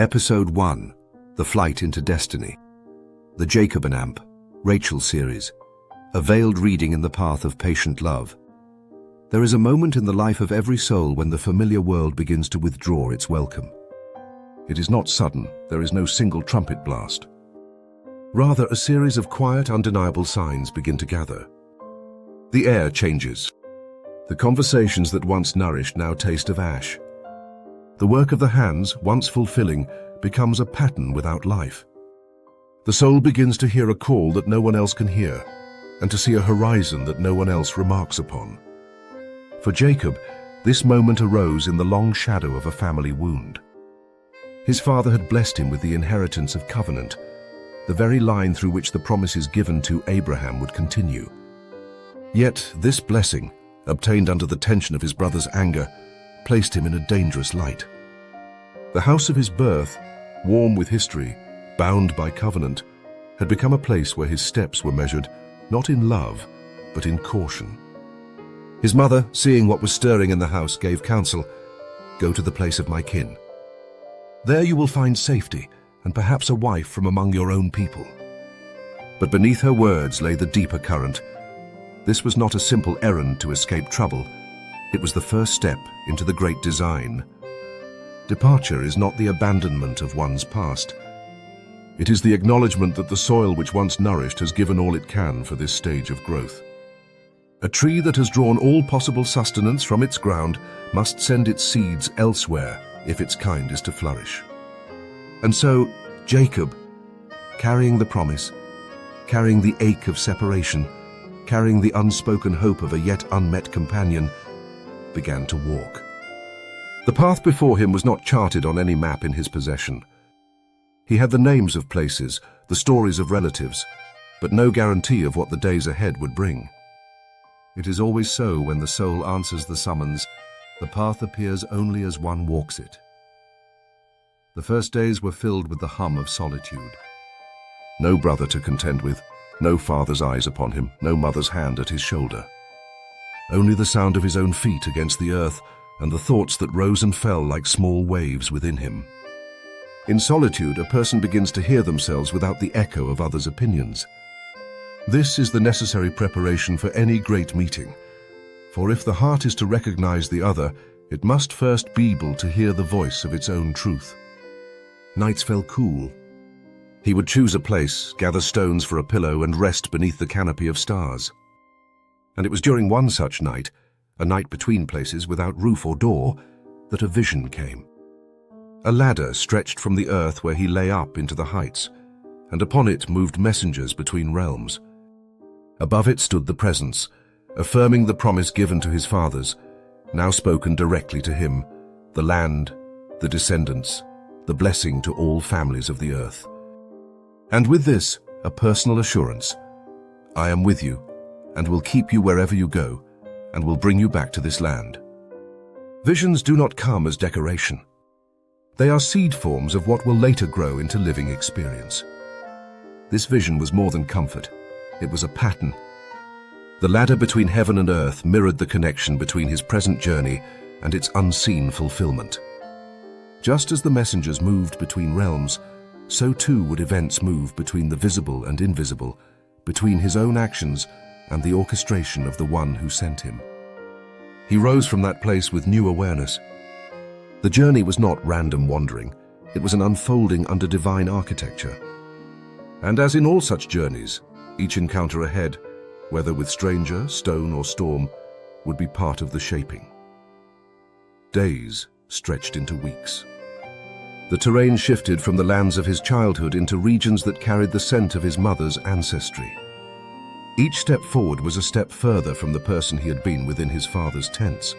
Episode 1, The Flight into Destiny. The Jacob and Amp, Rachel series. A veiled reading in the path of patient love. There is a moment in the life of every soul when the familiar world begins to withdraw its welcome. It is not sudden, there is no single trumpet blast. Rather, a series of quiet, undeniable signs begin to gather. The air changes. The conversations that once nourished now taste of ash. The work of the hands, once fulfilling, becomes a pattern without life. The soul begins to hear a call that no one else can hear, and to see a horizon that no one else remarks upon. For Jacob, this moment arose in the long shadow of a family wound. His father had blessed him with the inheritance of covenant, the very line through which the promises given to Abraham would continue. Yet this blessing, obtained under the tension of his brother's anger, placed him in a dangerous light. The house of his birth, warm with history, bound by covenant, had become a place where his steps were measured not in love, but in caution. His mother, seeing what was stirring in the house, gave counsel, "Go to the place of my kin. There you will find safety, and perhaps a wife from among your own people." But beneath her words lay the deeper current. This was not a simple errand to escape trouble. It was the first step into the great design. Departure is not the abandonment of one's past. It is the acknowledgement that the soil which once nourished has given all it can for this stage of growth. A tree that has drawn all possible sustenance from its ground must send its seeds elsewhere if its kind is to flourish. And so, Jacob, carrying the promise, carrying the ache of separation, carrying the unspoken hope of a yet unmet companion, began to walk. The path before him was not charted on any map in his possession. He had the names of places, the stories of relatives, but no guarantee of what the days ahead would bring. It is always so when the soul answers the summons, the path appears only as one walks it. The first days were filled with the hum of solitude. No brother to contend with, no father's eyes upon him, no mother's hand at his shoulder. Only the sound of his own feet against the earth and the thoughts that rose and fell like small waves within him. In solitude, a person begins to hear themselves without the echo of others' opinions. This is the necessary preparation for any great meeting, for if the heart is to recognize the other, it must first be able to hear the voice of its own truth. Nights fell cool. He would choose a place, gather stones for a pillow, and rest beneath the canopy of stars. And it was during one such night, a night between places without roof or door, that a vision came. A ladder stretched from the earth where he lay up into the heights, and upon it moved messengers between realms. Above it stood the presence, affirming the promise given to his fathers, now spoken directly to him, the land, the descendants, the blessing to all families of the earth. And with this, a personal assurance, "I am with you, and will keep you wherever you go, and will bring you back to this land." Visions do not come as decoration. They are seed forms of what will later grow into living experience. This vision was more than comfort. It was a pattern. The ladder between heaven and earth mirrored the connection between his present journey and its unseen fulfillment. Just as the messengers moved between realms, so too would events move between the visible and invisible, between his own actions and the orchestration of the one who sent him. He rose from that place with new awareness. The journey was not random wandering, it was an unfolding under divine architecture. And as in all such journeys, each encounter ahead, whether with stranger, stone, or storm, would be part of the shaping. Days stretched into weeks. The terrain shifted from the lands of his childhood into regions that carried the scent of his mother's ancestry. Each step forward was a step further from the person he had been within his father's tents.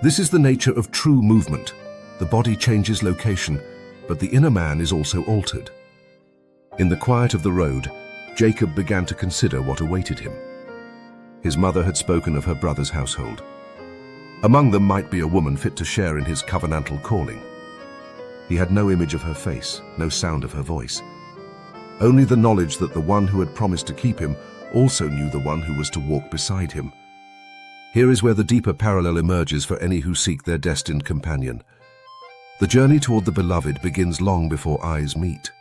This is the nature of true movement. The body changes location, but the inner man is also altered. In the quiet of the road, Jacob began to consider what awaited him. His mother had spoken of her brother's household. Among them might be a woman fit to share in his covenantal calling. He had no image of her face, no sound of her voice. Only the knowledge that the one who had promised to keep him also knew the one who was to walk beside him. Here is where the deeper parallel emerges for any who seek their destined companion. The journey toward the beloved begins long before eyes meet.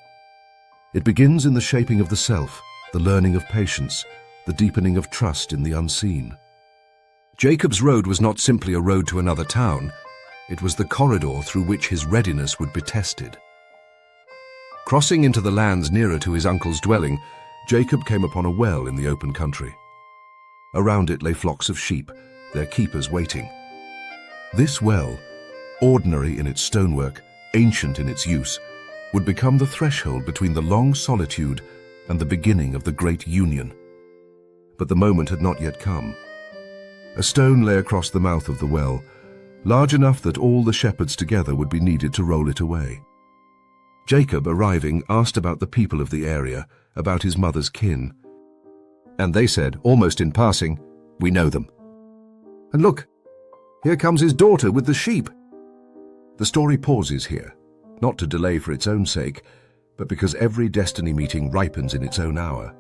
It begins in the shaping of the self, the learning of patience, the deepening of trust in the unseen. Jacob's road was not simply a road to another town, it was the corridor through which his readiness would be tested. Crossing into the lands nearer to his uncle's dwelling, Jacob came upon a well in the open country. Around it lay flocks of sheep, their keepers waiting. This well, ordinary in its stonework, ancient in its use, would become the threshold between the long solitude and the beginning of the great union. But the moment had not yet come. A stone lay across the mouth of the well, large enough that all the shepherds together would be needed to roll it away. Jacob, arriving, asked about the people of the area, about his mother's kin. And they said, almost in passing, "We know them. And look, here comes his daughter with the sheep." The story pauses here, not to delay for its own sake, but because every destiny meeting ripens in its own hour.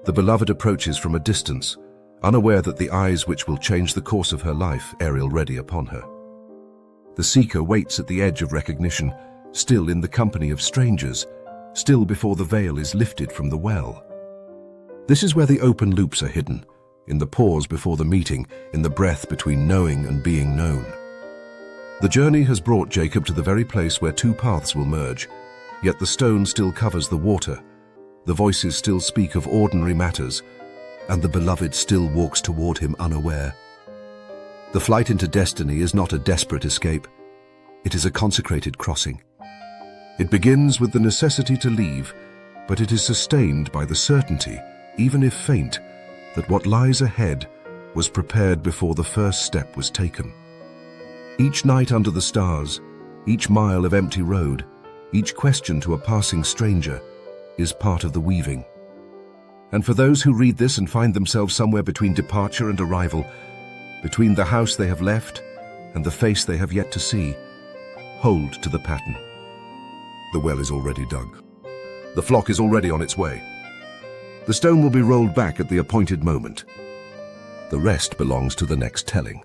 The beloved approaches from a distance, unaware that the eyes which will change the course of her life are already upon her. The seeker waits at the edge of recognition, still in the company of strangers, still before the veil is lifted from the well. This is where the open loops are hidden, in the pause before the meeting, in the breath between knowing and being known. The journey has brought Jacob to the very place where two paths will merge, yet the stone still covers the water, the voices still speak of ordinary matters, and the beloved still walks toward him unaware. The flight into destiny is not a desperate escape, it is a consecrated crossing. It begins with the necessity to leave, but it is sustained by the certainty, even if faint, that what lies ahead was prepared before the first step was taken. Each night under the stars, each mile of empty road, each question to a passing stranger is part of the weaving. And for those who read this and find themselves somewhere between departure and arrival, between the house they have left and the face they have yet to see, hold to the pattern. The well is already dug. The flock is already on its way. The stone will be rolled back at the appointed moment. The rest belongs to the next telling.